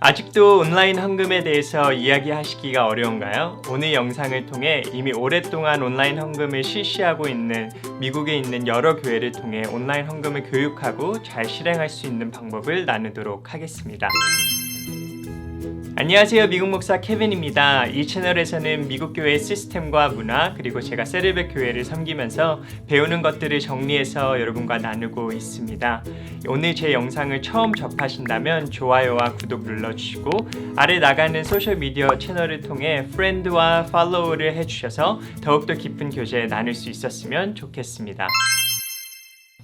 아직도 온라인 헌금에 대해서 이야기하시기가 어려운가요? 오늘 영상을 통해 이미 오랫동안 온라인 헌금을 실시하고 있는 미국에 있는 여러 교회를 통해 온라인 헌금을 교육하고 잘 실행할 수 있는 방법을 나누도록 하겠습니다. 안녕하세요. 미국 목사 케빈입니다. 이 채널에서는 미국 교회의 시스템과 문화 그리고 제가 세르벳 교회를 섬기면서 배우는 것들을 정리해서 여러분과 나누고 있습니다. 오늘 제 영상을 처음 접하신다면 좋아요와 구독 눌러주시고 아래 나가는 소셜미디어 채널을 통해 프렌드와 팔로우를 해주셔서 더욱더 깊은 교제 나눌 수 있었으면 좋겠습니다.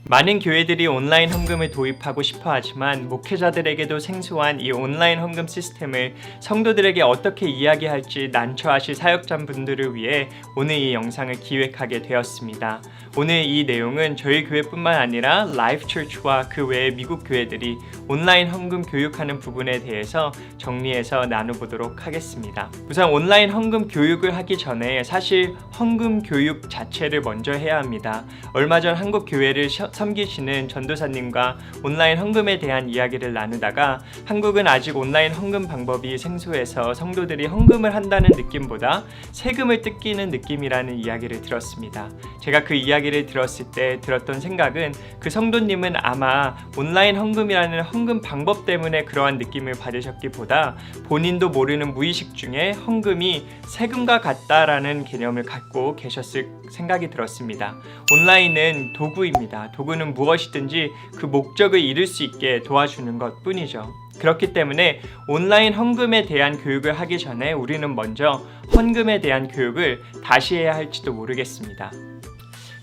많은 교회들이 온라인 헌금을 도입하고 싶어 하지만 목회자들에게도 생소한 이 온라인 헌금 시스템을 성도들에게 어떻게 이야기할지 난처하실 사역자분들을 위해 오늘 이 영상을 기획하게 되었습니다. 오늘 이 내용은 저희 교회뿐만 아니라 라이프 처치와 그 외의 미국 교회들이 온라인 헌금 교육하는 부분에 대해서 정리해서 나눠보도록 하겠습니다. 우선 온라인 헌금 교육을 하기 전에 사실 헌금 교육 자체를 먼저 해야 합니다. 얼마 전 한국 교회를 섬기시는 전도사님과 온라인 헌금에 대한 이야기를 나누다가 한국은 아직 온라인 헌금 방법이 생소해서 성도들이 헌금을 한다는 느낌보다 세금을 뜯기는 느낌이라는 이야기를 들었습니다. 제가 그 이야기를 들었을 때 들었던 생각은 그 성도님은 아마 온라인 헌금이라는 헌금 방법 때문에 그러한 느낌을 받으셨기보다 본인도 모르는 무의식 중에 헌금이 세금과 같다라는 개념을 갖고 계셨을 생각이 들었습니다. 온라인은 도구입니다. 도구는 무엇이든지 그 목적을 이룰 수 있게 도와주는 것 뿐이죠. 그렇기 때문에 온라인 헌금에 대한 교육을 하기 전에 우리는 먼저 헌금에 대한 교육을 다시 해야 할지도 모르겠습니다.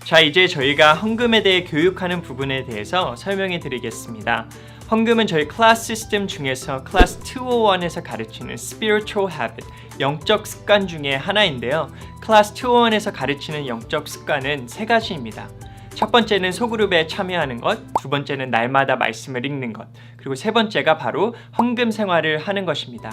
자, 이제 저희가 헌금에 대해 교육하는 부분에 대해서 설명해 드리겠습니다. 헌금은 저희 클래스 시스템 중에서 클래스 201에서 가르치는 spiritual habit, 영적 습관 중에 하나인데요. 클래스 201에서 가르치는 영적 습관은 세 가지입니다. 첫 번째는 소그룹에 참여하는 것, 두 번째는 날마다 말씀을 읽는 것, 그리고 세 번째가 바로 헌금 생활을 하는 것입니다.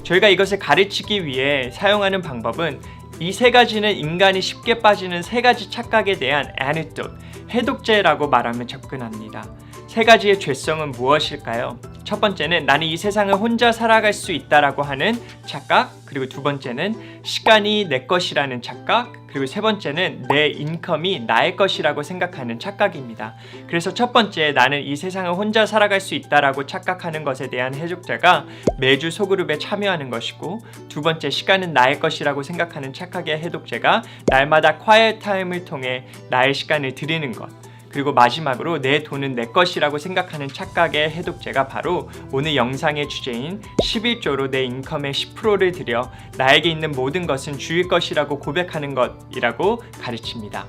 저희가 이것을 가르치기 위해 사용하는 방법은 이 세 가지는 인간이 쉽게 빠지는 세 가지 착각에 대한 antidote, 해독제라고 말하면 접근합니다. 세 가지의 죄성은 무엇일까요? 첫 번째는 나는 이 세상을 혼자 살아갈 수 있다라고 하는 착각, 그리고 두 번째는 시간이 내 것이라는 착각, 그리고 세 번째는 내 인컴이 나의 것이라고 생각하는 착각입니다. 그래서 첫 번째 나는 이 세상을 혼자 살아갈 수 있다라고 착각하는 것에 대한 해독제가 매주 소그룹에 참여하는 것이고, 두 번째 시간은 나의 것이라고 생각하는 착각의 해독제가 날마다 quiet time을 통해 나의 시간을 드리는 것, 그리고 마지막으로 내 돈은 내 것이라고 생각하는 착각의 해독제가 바로 오늘 영상의 주제인 11조로 내 인컴의 10%를 들여 나에게 있는 모든 것은 주의 것이라고 고백하는 것이라고 가르칩니다.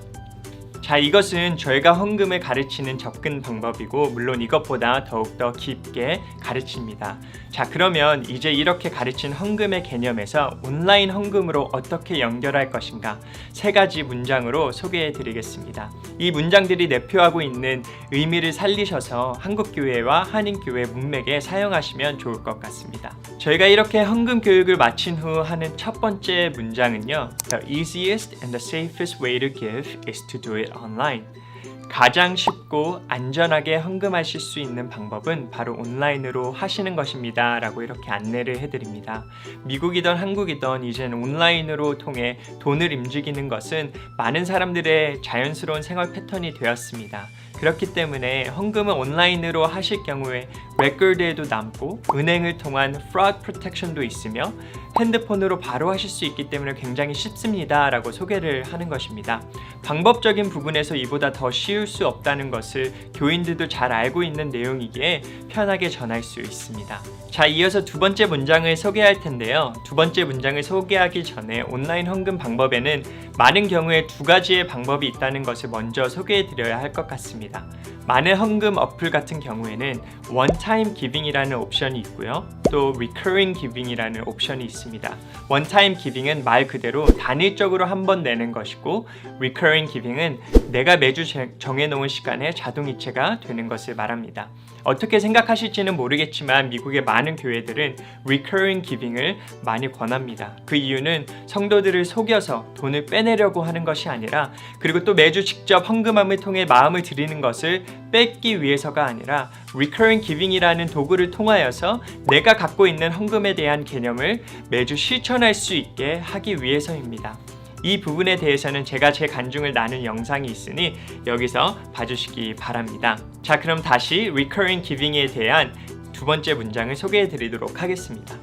자, 이것은 저희가 헌금을 가르치는 접근 방법이고 물론 이것보다 더욱더 깊게 가르칩니다. 자, 그러면 이제 이렇게 가르친 헌금의 개념에서 온라인 헌금으로 어떻게 연결할 것인가 세 가지 문장으로 소개해 드리겠습니다. 이 문장들이 내포하고 있는 의미를 살리셔서 한국교회와 한인교회 문맥에 사용하시면 좋을 것 같습니다. 저희가 이렇게 헌금 교육을 마친 후 하는 첫 번째 문장은요, The easiest and the safest way to give is to do it online. 가장 쉽고 안전하게 헌금하실 수 있는 방법은 바로 온라인으로 하시는 것입니다 라고 이렇게 안내를 해드립니다. 미국이든 한국이든 이제는 온라인으로 통해 돈을 움직이는 것은 많은 사람들의 자연스러운 생활 패턴이 되었습니다. 그렇기 때문에 헌금은 온라인으로 하실 경우에 레코드에도 남고 은행을 통한 fraud protection도 있으며 핸드폰으로 바로 하실 수 있기 때문에 굉장히 쉽습니다 라고 소개를 하는 것입니다. 방법적인 부분에서 이보다 더 쉬울 수 없다는 것을 교인들도 잘 알고 있는 내용이기에 편하게 전할 수 있습니다. 자, 이어서 두 번째 문장을 소개할 텐데요. 두 번째 문장을 소개하기 전에 온라인 헌금 방법에는 많은 경우에 두 가지의 방법이 있다는 것을 먼저 소개해 드려야 할 것 같습니다. 많은 헌금 어플 같은 경우에는 one-time giving이라는 옵션이 있고요. 또 recurring giving이라는 옵션이 있습니다. one-time giving은 말 그대로 단일적으로 한 번 내는 것이고 recurring giving은 내가 매주 정해놓은 시간에 자동이체가 되는 것을 말합니다. 어떻게 생각하실지는 모르겠지만 미국의 많은 교회들은 recurring giving을 많이 권합니다. 그 이유는 성도들을 속여서 돈을 빼내려고 하는 것이 아니라, 그리고 또 매주 직접 헌금함을 통해 마음을 드리는 것을 뺏기 위해서가 아니라 recurring giving이라는 도구를 통하여서 내가 갖고 있는 헌금에 대한 개념을 매주 실천할 수 있게 하기 위해서입니다. 이 부분에 대해서는 제가 제 간증을 나눈 영상이 있으니 여기서 봐주시기 바랍니다. 자, 그럼 다시 recurring giving에 대한 두 번째 문장을 소개해 드리도록 하겠습니다.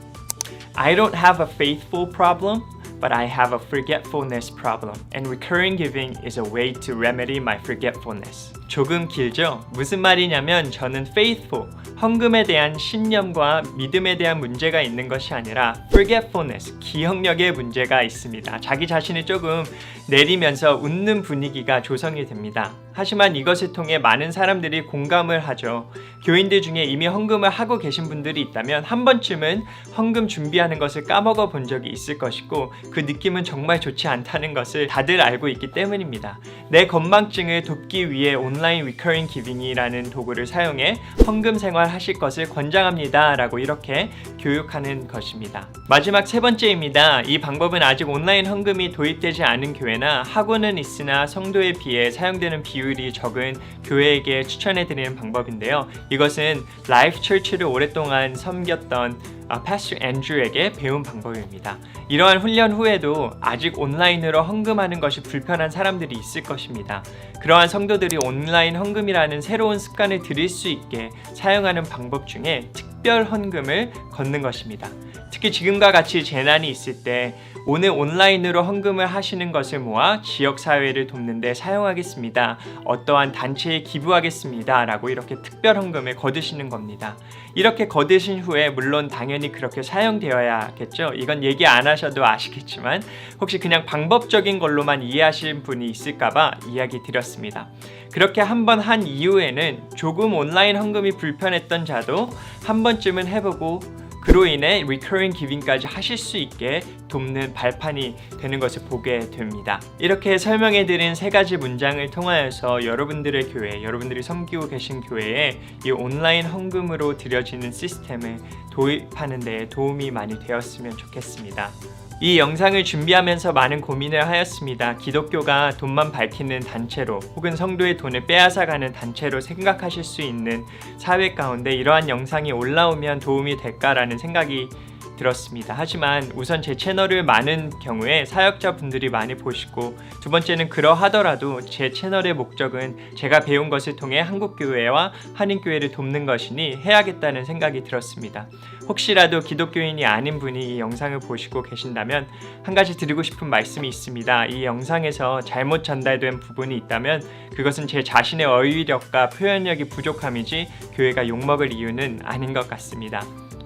I don't have a faithful problem, but I have a forgetfulness problem, and recurring giving is a way to remedy my forgetfulness. 조금 길죠? 무슨 말이냐면 저는 faithful, 헌금에 대한 신념과 믿음에 대한 문제가 있는 것이 아니라 forgetfulness, 기억력에 문제가 있습니다. 자기 자신을 조금 내리면서 웃는 분위기가 조성이 됩니다. 하지만 이것을 통해 많은 사람들이 공감을 하죠. 교인들 중에 이미 헌금을 하고 계신 분들이 있다면 한 번쯤은 헌금 준비하는 것을 까먹어 본 적이 있을 것이고, 그 느낌은 정말 좋지 않다는 것을 다들 알고 있기 때문입니다. 내 건망증을 돕기 위해 온라인 recurring giving이라는 도구를 사용해 헌금 생활 하실 것을 권장합니다 라고 이렇게 교육하는 것입니다. 마지막 세 번째입니다. 이 방법은 아직 온라인 헌금이 도입되지 않은 교회나 하고는 있으나 성도에 비해 사용되는 비율이 적은 교회에게 추천해드리는 방법인데요. 이것은 라이프 처치를 오랫동안 섬겼던 패스터 앤드류에게 배운 방법입니다. 이러한 훈련 후에도 아직 온라인으로 헌금하는 것이 불편한 사람들이 있을 것입니다. 그러한 성도들이 온라인 헌금이라는 새로운 습관을 들일 수 있게 사용하는 방법 중에 특별 헌금을 걷는 것입니다. 특히 지금과 같이 재난이 있을 때 오늘 온라인으로 헌금을 하시는 것을 모아 지역사회를 돕는 데 사용하겠습니다. 어떠한 단체에 기부하겠습니다. 라고 이렇게 특별 헌금을 거두시는 겁니다. 이렇게 거두신 후에 물론 당연히 그렇게 사용되어야겠죠. 이건 얘기 안 하셔도 아시겠지만 혹시 그냥 방법적인 걸로만 이해하시는 분이 있을까봐 이야기 드렸습니다. 그렇게 한번 한 이후에는 조금 온라인 헌금이 불편했던 자도 한 번쯤은 해보고 그로 인해 recurring giving까지 하실 수 있게 돕는 발판이 되는 것을 보게 됩니다. 이렇게 설명해드린 세 가지 문장을 통하여서 여러분들의 교회, 여러분들이 섬기고 계신 교회에 이 온라인 헌금으로 드려지는 시스템을 도입하는 데 도움이 많이 되었으면 좋겠습니다. 이 영상을 준비하면서 많은 고민을 하였습니다. 기독교가 돈만 밝히는 단체로 혹은 성도의 돈을 빼앗아가는 단체로 생각하실 수 있는 사회 가운데 이러한 영상이 올라오면 도움이 될까라는 생각이 들었습니다. 하지만 우선 제 채널을 많은 경우에 사역자분들이 많이 보시고, 두 번째는 그러하더라도 제 채널의 목적은 제가 배운 것을 통해 한국교회와 한인교회를 돕는 것이니 해야겠다는 생각이 들었습니다. 혹시라도 기독교인이 아닌 분이 이 영상을 보시고 계신다면 한 가지 드리고 싶은 말씀이 있습니다. 이 영상에서 잘못 전달된 부분이 있다면 그것은 제 자신의 어휘력과 표현력이 부족함이지 교회가 욕먹을 이유는 아닌 것 같습니다.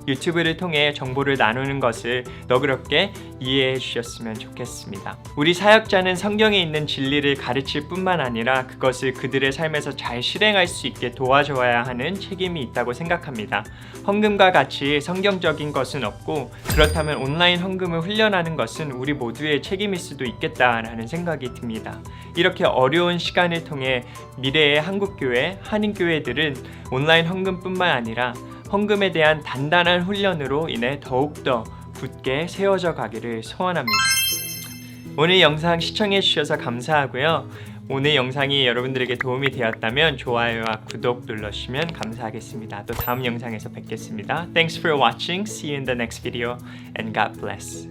유튜브를 통해 정보를 나누는 것을 너그럽게 이해해 주셨으면 좋겠습니다. 우리 사역자는 성경에 있는 진리를 가르칠 뿐만 아니라 그것을 그들의 삶에서 잘 실행할 수 있게 도와줘야 하는 책임이 있다고 생각합니다. 헌금과 같이 성경적인 것은 없고, 그렇다면 온라인 헌금을 훈련하는 것은 우리 모두의 책임일 수도 있겠다라는 생각이 듭니다. 이렇게 어려운 시간을 통해 미래의 한국교회, 한인교회들은 온라인 헌금뿐만 아니라 헌금에 대한 단단한 훈련으로 인해 더욱더 굳게 세워져 가기를 소원합니다. 오늘 영상 시청해 주셔서 감사하고요. 오늘 영상이 여러분들에게 도움이 되었다면 좋아요와 구독 눌러주시면 감사하겠습니다. 또 다음 영상에서 뵙겠습니다. Thanks for watching. See you in the next video and God bless.